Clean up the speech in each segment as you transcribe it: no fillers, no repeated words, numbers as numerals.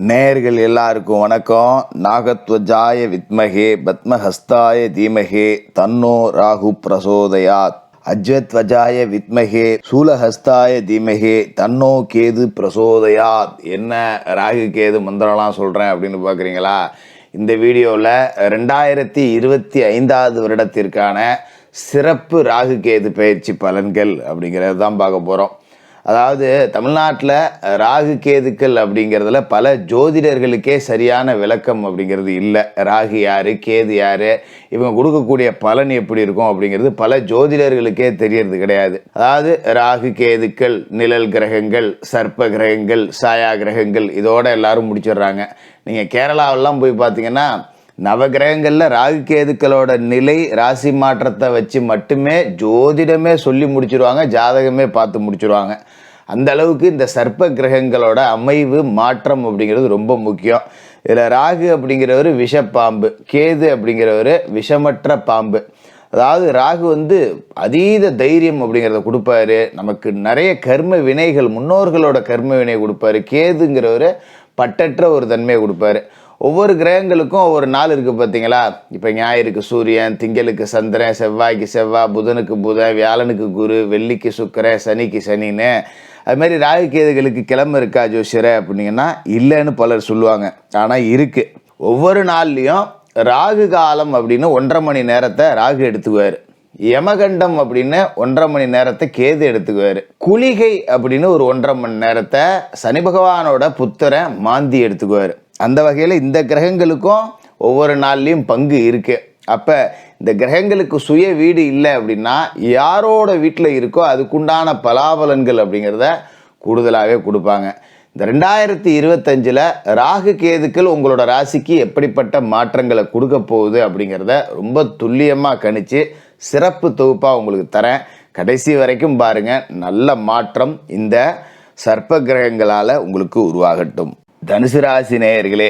நேயர்கள் எல்லாருக்கும் வணக்கம். நாகத்வஜாய வித்மகே பத்மஹஸ்தாய தீமகே தன்னோ ராகு பிரசோதயாத். அஜ்வத்வஜாய வித்மகே சூலஹஸ்தாய தீமகே தன்னோ கேது பிரசோதயாத். என்ன ராகு கேது மந்திரம்லாம் சொல்கிறேன் அப்படின்னு பார்க்குறீங்களா? இந்த வீடியோவில் 2025 வருடத்திற்கான சிறப்பு ராகு கேது பயிற்சி பலன்கள் அப்படிங்கிறது தான் பார்க்க போகிறோம். அதாவது தமிழ்நாட்டில் ராகு கேதுக்கள் அப்படிங்கிறதுல பல ஜோதிடர்களுக்கே சரியான விளக்கம் அப்படிங்கிறது இல்லை. ராகு யார், கேது யார், இவங்க கொடுக்கக்கூடிய பலன் எப்படி இருக்கும் அப்படிங்கிறது பல ஜோதிடர்களுக்கே தெரியறது கிடையாது. அதாவது ராகு கேதுக்கள், நிழல் கிரகங்கள், சர்ப்ப கிரகங்கள், சாயா கிரகங்கள் இதோட எல்லாரும் முடிச்சிடுறாங்க. நீங்கள் கேரளாவெல்லாம் போய் பார்த்தீங்கன்னா நவகிரகங்களில் ராகு கேதுக்களோட நிலை, ராசி மாற்றத்தை வச்சு மட்டுமே ஜோதிடமே சொல்லி முடிச்சிருவாங்க, ஜாதகமே பார்த்து முடிச்சிருவாங்க. அந்த அளவுக்கு இந்த சர்ப்ப கிரகங்களோட அமைவு மாற்றம் அப்படிங்கிறது ரொம்ப முக்கியம். இதில் ராகு அப்படிங்கிறவர் விஷப்பாம்பு, கேது அப்படிங்கிறவர் விஷமற்ற பாம்பு. அதாவது ராகு அதீத தைரியம் அப்படிங்கிறத கொடுப்பாரு, நமக்கு நிறைய கர்ம வினைகள், முன்னோர்களோட கர்ம வினை கொடுப்பாரு. கேதுங்கிறவர் பட்டற்ற ஒரு தன்மையை கொடுப்பாரு. ஒவ்வொரு கிரகங்களுக்கும் ஒவ்வொரு நாள் இருக்குது பார்த்தீங்களா? இப்போ ஞாயிறுக்கு சூரியன், திங்களுக்கு சந்திரன், செவ்வாய்க்கு செவ்வாய், புதனுக்கு புதன், வியாழனுக்கு குரு, வெள்ளிக்கு சுக்கிரன், சனிக்கு சனின்னு. அது மாதிரி ராகு கேதுகளுக்கு கிழமை இருக்கா ஜோசியரை அப்படிங்கன்னா இல்லைன்னு பலர் சொல்லுவாங்க. ஆனால் இருக்குது. ஒவ்வொரு நாள்லேயும் ராகு காலம் அப்படின்னு 1.5 மணி நேரத்தை ராகு எடுத்துக்குவார். யமகண்டம் அப்படின்னு 1.5 மணி நேரத்தை கேது எடுத்துக்குவார். குளிகை அப்படின்னு ஒரு 1.5 மணி நேரத்தை சனி பகவானோட புத்திரன் மாந்தி எடுத்துக்குவார். அந்த வகையில் இந்த கிரகங்களுக்கும் ஒவ்வொரு நாள்லேயும் பங்கு இருக்குது. அப்போ இந்த கிரகங்களுக்கு சுய வீடு இல்லை அப்படின்னா யாரோட வீட்டில் இருக்கோ அதுக்குண்டான பலாபலன்கள் அப்படிங்கிறத கூடுதலாகவே கொடுப்பாங்க. இந்த 2025 ராகு கேதுக்கள் உங்களோட ராசிக்கு எப்படிப்பட்ட மாற்றங்களை கொடுக்க போகுது அப்படிங்கிறத ரொம்ப துல்லியமாக கணிச்சு சிறப்பு தொகுப்பாக உங்களுக்கு தரேன். கடைசி வரைக்கும் பாருங்கள். நல்ல மாற்றம் இந்த சர்ப்ப கிரகங்களால் உங்களுக்கு உருவாகட்டும். தனுசு ராசி நேயர்களே,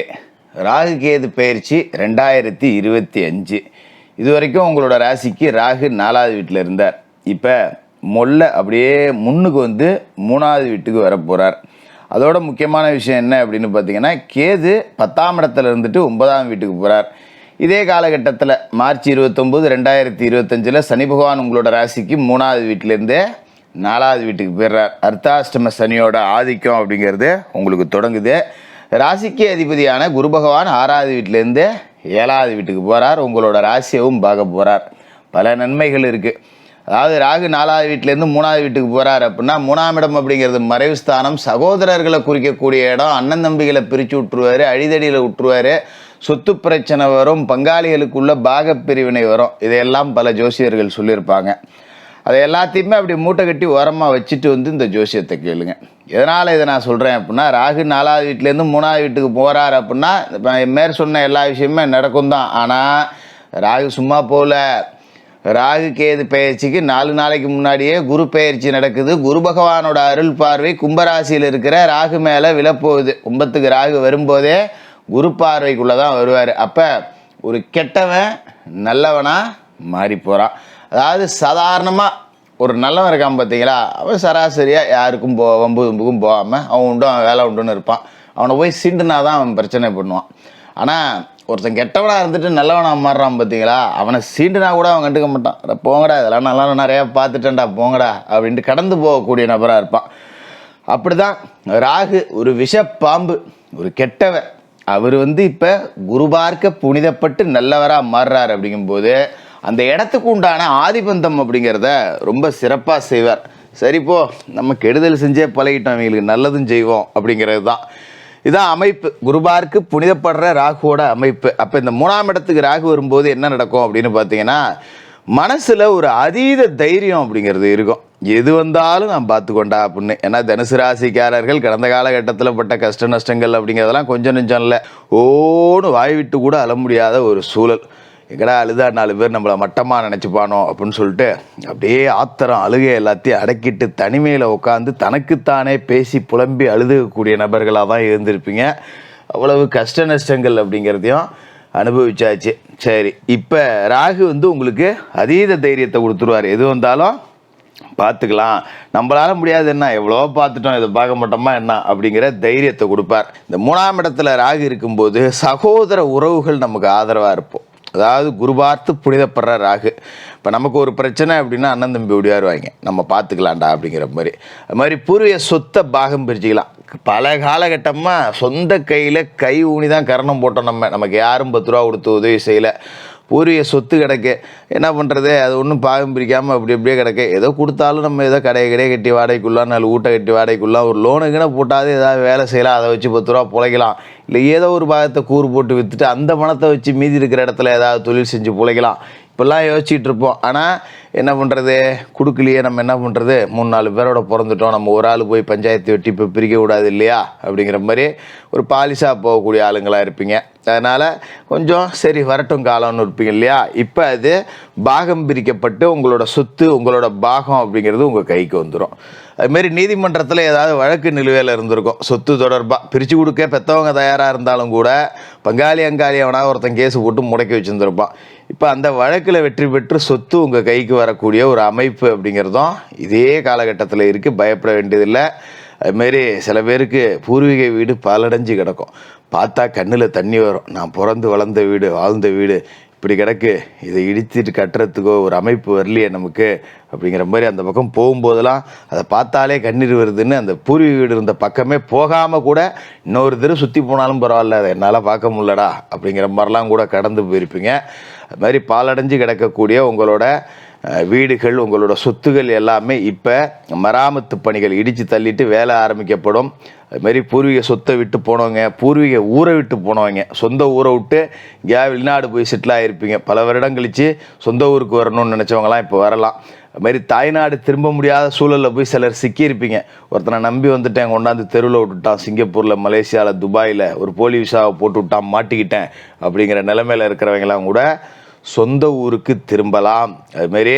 ராகு கேது பயிற்சி 2025. இது வரைக்கும் உங்களோட ராசிக்கு ராகு 4வது வீட்டில் இருந்தார். இப்போ அப்படியே முன்னுக்கு 3வது வீட்டுக்கு வர போகிறார். அதோட முக்கியமான விஷயம் என்ன அப்படின்னு பார்த்தீங்கன்னா, கேது 10ஆம் இடத்துல இருந்துட்டு 9ஆம் வீட்டுக்கு போகிறார். இதே காலகட்டத்தில் மார்ச் 29, 2025 சனி பகவான் உங்களோட ராசிக்கு 3வது வீட்டிலேருந்து 4வது வீட்டுக்கு போயிடுறார். அர்த்தாஷ்டம சனியோட ஆதிக்கம் அப்படிங்கிறது உங்களுக்கு தொடங்குது. ராசிக்கு அதிபதியான குரு பகவான் 6வது வீட்டிலேருந்து 7வது வீட்டுக்கு போகிறார். உங்களோட ராசியவும் பார்க்க போகிறார். பல நன்மைகள் இருக்குது. அதாவது ராகு 4வது வீட்டிலேருந்து 3வது வீட்டுக்கு போகிறார் அப்படின்னா 3ஆம் இடம் அப்படிங்கிறது மறைவு ஸ்தானம், சகோதரர்களை குறிக்கக்கூடிய இடம். அண்ணன் தம்பிகளை பிரித்து விட்டுருவார், அடிதடியில் விட்டுருவார், சொத்து பிரச்சனை வரும், பங்காளிகளுக்குள்ள பாகப்பிரிவினை வரும். இதையெல்லாம் பல ஜோசியர்கள் சொல்லியிருப்பாங்க. அதை எல்லாத்தையுமே அப்படி மூட்டை கட்டி ஓரமாக வச்சுட்டு இந்த ஜோசியத்தை கேளுங்க. எதனால் இதை நான் சொல்கிறேன் அப்படின்னா, ராகு 4வது வீட்டிலேருந்து 3வது வீட்டுக்கு போகிறார் அப்படின்னா மேற் சொன்ன எல்லா விஷயமே நடக்கும் தான். ஆனால் ராகு சும்மா போகல. ராகு கேது பயிற்சிக்கு 4 நாளைக்கு முன்னாடியே குரு பயிற்சி நடக்குது. குரு பகவானோட அருள் பார்வை கும்பராசியில் இருக்கிற ராகு மேலே விழப்போகுது. கும்பத்துக்கு ராகு வரும்போதே குரு பார்வைக்குள்ளே தான் வருவார். அப்போ ஒரு கெட்டவன் நல்லவனாக மாறி போகிறான். அதாவது சாதாரணமாக ஒரு நல்லவன் இருக்கான் பார்த்தீங்களா, அவன் சராசரியாக யாருக்கும் வம்புக்கும் போகாமல் அவன் உண்டு, அவன் வேலை உண்டுன்னு இருப்பான். அவனை போய் சீண்டுனா தான் அவன் பிரச்சனை பண்ணுவான். ஆனால் ஒருத்தன் கெட்டவனாக இருந்துட்டு நல்லவனாக மாறுறான் பார்த்தீங்களா, அவனை சீண்டுனா கூட அவன் கண்டுக்க மாட்டான். போங்கடா, இதெல்லாம் நல்லா நிறையா பார்த்துட்டேன்டா போங்கடா அப்படின்ட்டு கடந்து போகக்கூடிய நபராக இருப்பான். அப்படி தான் ராகு ஒரு விஷப்பாம்பு, ஒரு கெட்டவன். அவர் இப்போ குரு பார்க்க புனிதப்பட்டு நல்லவராக மாறுறார். அப்படிங்கும்போது அந்த இடத்துக்கு உண்டான ஆதிபந்தம் அப்படிங்கிறத ரொம்ப சிறப்பாக செய்வார். சரிப்போ நம்ம கெடுதல் செஞ்சே பழகிட்டோம், இவங்களுக்கு நல்லதும் செய்வோம் அப்படிங்கிறது தான். இதான் அமைப்பு, குருபார்க்கு புனிதப்படுற ராகுவோட அமைப்பு. அப்போ இந்த 3ஆம் இடத்துக்கு ராகு வரும்போது என்ன நடக்கும் அப்படின்னு பார்த்தீங்கன்னா, மனசில் ஒரு அதீத தைரியம் அப்படிங்கிறது இருக்கும். எது வந்தாலும் நான் பார்த்துக்கொண்டா அப்படின்னு. ஏன்னா தனுசு ராசிக்காரர்கள் கடந்த காலகட்டத்தில் பட்ட கஷ்ட நஷ்டங்கள் அப்படிங்கிறதெல்லாம் கொஞ்சம் நெஞ்சம் இல்லை. ஓன்னு வாய் விட்டு கூட அழ முடியாத ஒரு சூழல். எங்கடா அழுதா 4 பேர் நம்மளை மட்டமாக நினச்சிப்பானோ அப்படின்னு சொல்லிட்டு அப்படியே ஆத்திரம் அழுகை எல்லாத்தையும் அடக்கிட்டு தனிமையில் உட்காந்து தனக்குத்தானே பேசி புலம்பி அழுதுகக்கூடிய நபர்களாக தான் இருந்திருப்பீங்க. அவ்வளவு கஷ்ட நஷ்டங்கள் அப்படிங்கிறதையும் அனுபவிச்சாச்சு. சரி, இப்போ ராகு உங்களுக்கு அதீத தைரியத்தை கொடுத்துருவார். எது வந்தாலும் பார்த்துக்கலாம், நம்மளால முடியாது என்ன, எவ்வளோ பார்த்துட்டோம், இதை பார்க்க மாட்டோமா என்ன அப்படிங்கிற தைரியத்தை கொடுப்பார். இந்த 3ஆம் இடத்துல ராகு இருக்கும்போது சகோதர உறவுகள் நமக்கு ஆதரவாக இருப்போம். அதாவது குரு பார்த்து புனிதப்படுற ராகு. இப்போ நமக்கு ஒரு பிரச்சனை அப்படின்னா அண்ணன் தம்பி ஓடியாருவாங்க, நம்ம பார்த்துக்கலாம்டா அப்படிங்கிற மாதிரி. அது மாதிரி பூர்வீக சொத்தை பாகம் பிரிச்சுக்கலாம். பல காலகட்டமாக சொந்த கையில் கை ஊனி தான் கரணம் போட்டோம். நமக்கு யாரும் 10 ரூபா கொடுத்து உதவி செய்யலை. பூர்வீக சொத்து கிடக்கு, என்ன பண்ணுறது, அது ஒன்றும் பாகம் பிரிக்காமல் அப்படியே கிடக்கு. ஏதோ கொடுத்தாலும் நம்ம ஏதோ கடையை கட்டி வாடகைக்குள்ளே, 4 வீட்டை கட்டி வாடகைக்குள்ளே, ஒரு லோனுக்குன்னு போட்டாது ஏதாவது வேலை செய்யலாம், அதை வச்சு 10 ரூபா பிழைக்கலாம். இல்லை ஏதோ ஒரு பாகத்தை கூறு போட்டு விற்றுட்டு அந்த பணத்தை வச்சு மீதி இருக்கிற இடத்துல ஏதாவது தொழில் செஞ்சு பிழைக்கலாம். இப்போல்லாம் யோசிச்சுட்டு இருப்போம். ஆனால் என்ன பண்ணுறது, கொடுக்கலையே, நம்ம என்ன பண்ணுறது, 3-4 பேரோட பிறந்துட்டோம், நம்ம ஒரு ஆள் போய் பஞ்சாயத்து வெட்டி இப்போ பிரிக்க கூடாது இல்லையா அப்படிங்கிற மாதிரி ஒரு பாலிசாக போகக்கூடிய ஆளுங்களாக இருப்பீங்க. அதனால் கொஞ்சம் சரி வரட்டும் காலம்னு இருப்பீங்க இல்லையா. இப்போ அது பாகம் பிரிக்கப்பட்டு உங்களோட சொத்து, உங்களோட பாகம் அப்படிங்கிறது உங்கள் கைக்கு வந்துடும். அதுமாரி நீதிமன்றத்தில் ஏதாவது வழக்கு நிலுவையில் இருந்திருக்கும் சொத்து தொடர்பாக, பிரித்து கொடுக்க பெற்றவங்க தயாராக இருந்தாலும் கூட பங்காளி அங்காளி அவனா ஒருத்தன் கேஸு போட்டு முடக்கி வச்சுருந்துருப்பான். இப்போ அந்த வழக்கில் வெற்றி பெற்று சொத்து உங்கள் கைக்கு வரக்கூடிய ஒரு அமைப்பு அப்படிங்கிறதும் இதே காலகட்டத்தில் இருக்குது. பயப்பட வேண்டியதில்லை. அதுமாரி சில பேருக்கு பூர்வீக வீடு பாலடைஞ்சு கிடக்கும், பார்த்தா கண்ணில் தண்ணி வரும். நான் பிறந்து வளர்ந்த வீடு, வாழ்ந்த வீடு இப்படி கிடக்கு, இதை இடித்துட்டு கட்டுறதுக்கோ ஒரு அமைப்பு வரலையே நமக்கு அப்படிங்கிற மாதிரி அந்த பக்கம் போகும்போதெல்லாம் அதை பார்த்தாலே கண்ணீர் வருதுன்னு அந்த பூர்வீக வீடு இருந்த பக்கமே போகாமல் கூட இன்னொரு தடவை சுற்றி போனாலும் பரவாயில்ல, அதை என்னால் பார்க்க முடியலடா அப்படிங்கிற மாதிரிலாம் கூட கடந்து போயிருப்பீங்க. அது மாதிரி பாலடைஞ்சு கிடக்கக்கூடிய உங்களோட வீடுகள், உங்களோட சொத்துகள் எல்லாமே இப்போ மராமத்து பணிகள் இடித்து தள்ளிட்டு வேலை ஆரம்பிக்கப்படும். அதுமாரி பூர்வீக சொத்தை விட்டு போனவங்க, பூர்வீக ஊரை விட்டு போனவங்க, சொந்த ஊரை விட்டு இங்கே வெளிநாடு போய் செட்டில் ஆகிருப்பீங்க, பல வருடம் கழித்து சொந்த ஊருக்கு வரணும்னு நினச்சவங்களாம் இப்போ வரலாம். அதுமாரி தாய்நாடு திரும்ப முடியாத சூழலில் போய் சிலர் சிக்கியிருப்பீங்க. ஒருத்தனை நம்பி வந்துட்டேன், கொண்டாந்து தெருவில் விட்டுட்டான், சிங்கப்பூரில், மலேசியாவில், துபாயில் ஒரு போலி விசாவை போட்டு விட்டான், மாட்டிக்கிட்டேன் அப்படிங்கிற நிலைமையில் இருக்கிறவங்களாம் கூட சொந்த ஊருக்கு திரும்பலாம். அதுமாரி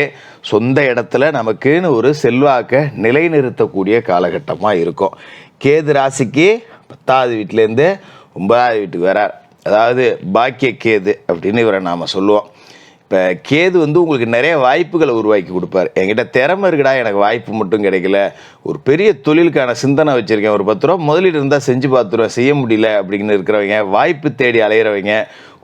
சொந்த இடத்துல நமக்குன்னு ஒரு செல்வாக்கை நிலைநிறுத்தக்கூடிய காலகட்டமாக இருக்கும். கேது ராசிக்கு 10வது வீட்டிலேருந்து 9வது வீட்டுக்கு வரார். அதாவது பாக்கிய கேது அப்படின்னு இவரை நாம் சொல்லுவோம். இப்போ கேது உங்களுக்கு நிறைய வாய்ப்புகளை உருவாக்கி கொடுப்பார். என்கிட்ட திறமை இருக்குடா, எனக்கு வாய்ப்பு மட்டும் கிடைக்கல, ஒரு பெரிய தொழிலுக்கான சிந்தனை வச்சுருக்கேன், ஒரு 10 ரூபா முதலீடு இருந்தால் செஞ்சு பார்த்துருவேன், செய்ய முடியல அப்படின்னு இருக்கிறவங்க, வாய்ப்பு தேடி அலையிறவங்க,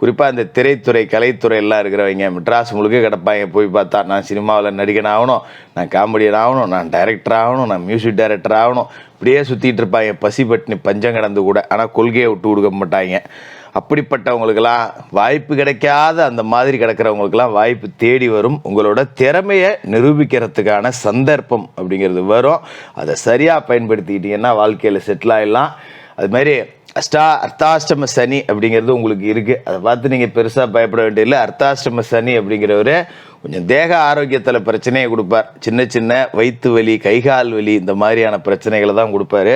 குறிப்பாக இந்த திரைத்துறை கலைத்துறை எல்லாம் இருக்கிறவங்க மெட்ராஸ் முழுக்க கிடப்பாங்க. போய் பார்த்தா நான் சினிமாவில் நடிகன் ஆகணும், நான் காமெடியன் ஆகணும், நான் டைரக்டர் ஆகணும், நான் மியூசிக் டைரக்டர் ஆகணும், இப்படியே சுற்றிட்டு இருப்பாங்க பசி பட்டினி பஞ்சம் கடந்து கூட. ஆனால் கொள்கையை விட்டு கொடுக்க மாட்டாங்க. அப்படிப்பட்டவங்களுக்கெல்லாம் வாய்ப்பு கிடைக்காத அந்த மாதிரி கிடக்கிறவங்களுக்கெல்லாம் வாய்ப்பு தேடி வரும். உங்களோட திறமையை நிரூபிக்கிறதுக்கான சந்தர்ப்பம் அப்படிங்கிறது வரும். அதை சரியாக பயன்படுத்திக்கிட்டீங்கன்னா வாழ்க்கையில் செட்டில் ஆகிடலாம். அதுமாரி அர்த்தாஷ்டம சனி அப்படிங்கிறது உங்களுக்கு இருக்குது. அதை பார்த்து நீங்கள் பெருசாக பயப்பட வேண்டியதில்லை. அர்த்தாஷ்டம சனி அப்படிங்கிறவர் கொஞ்சம் தேக ஆரோக்கியத்தில் பிரச்சனையை கொடுப்பார். சின்ன சின்ன வயிற்று வலி, கைகால் வலி, இந்த மாதிரியான பிரச்சனைகளை தான் கொடுப்பாரு.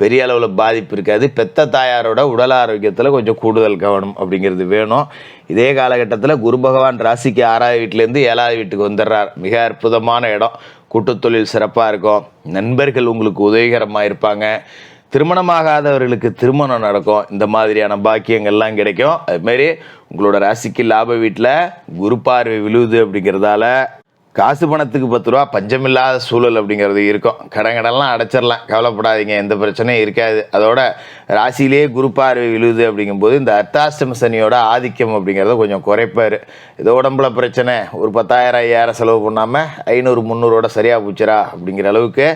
பெரிய அளவில் பாதிப்பு இருக்காது. பெத்த தாயாரோட உடல் ஆரோக்கியத்தில் கொஞ்சம் கூடுதல் கவனம் அப்படிங்கிறது வேணும். இதே காலகட்டத்தில் குரு பகவான் ராசிக்கு 6வது வீட்டிலேருந்து 7வது வீட்டுக்கு வந்துடுறார். மிக அற்புதமான இடம். கூட்டுத்தொழில் சிறப்பாக இருக்கும். நண்பர்கள் உங்களுக்கு உதவிகரமாக இருப்பாங்க. திருமணமாகாதவர்களுக்கு திருமணம் நடக்கும். இந்த மாதிரியான பாக்கியங்கள்லாம் கிடைக்கும். அதுமாரி உங்களோட ராசிக்கு லாப வீட்டில் குரு பார்வை விழுவுது அப்படிங்கிறதால காசு பணத்துக்கு 10 ரூபா பஞ்சமில்லாத சூழல் அப்படிங்கிறது இருக்கும். கடன்லாம் அடைச்சிடலாம், கவலைப்படாதீங்க, எந்த பிரச்சனையும் இருக்காது. அதோட ராசியிலேயே குரு பார்வை விழுவுது அப்படிங்கும்போது இந்த அர்த்தாஷ்டம சனியோட ஆதிக்கம் அப்படிங்கிறத கொஞ்சம் குறைப்பார். ஏதோ உடம்புல பிரச்சனை, ஒரு 10,000 5,000 செலவு பண்ணாமல் 500-300 சரியாக போச்சுரா அப்படிங்கிற அளவுக்கு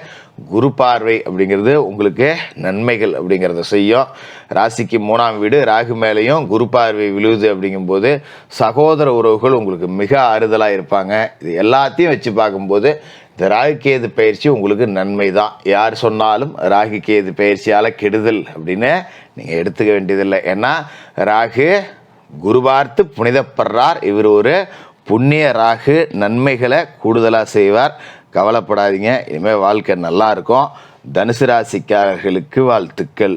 குரு பார்வை அப்படிங்கிறது உங்களுக்கு நன்மைகள் அப்படிங்கிறத செய்யும். ராசிக்கு 3ஆம் வீடு ராகு மேலேயும் குரு பார்வை விழுவுது அப்படிங்கும்போது சகோதர உறவுகள் உங்களுக்கு மிக ஆறுதலாக இருப்பாங்க. இது எல்லாத்தையும் வச்சு பார்க்கும்போது இந்த ராகு கேது பயிற்சி உங்களுக்கு நன்மை தான். யார் சொன்னாலும் ராகு கேது பயிற்சியால் கெடுதல் அப்படின்னு நீங்கள் எடுத்துக்க வேண்டியதில்லை. ஏன்னா ராகு குரு பார்த்து புனிதப்படுறார். இவர் ஒரு புண்ணிய ராகு, நன்மைகளை கூடுதலாக செய்வார். கவலைப்படாதீங்க, இனிமேல் வாழ்க்கை நல்லா இருக்கும். தனுசு ராசிக்காரர்களுக்கு வாழ்த்துக்கள்.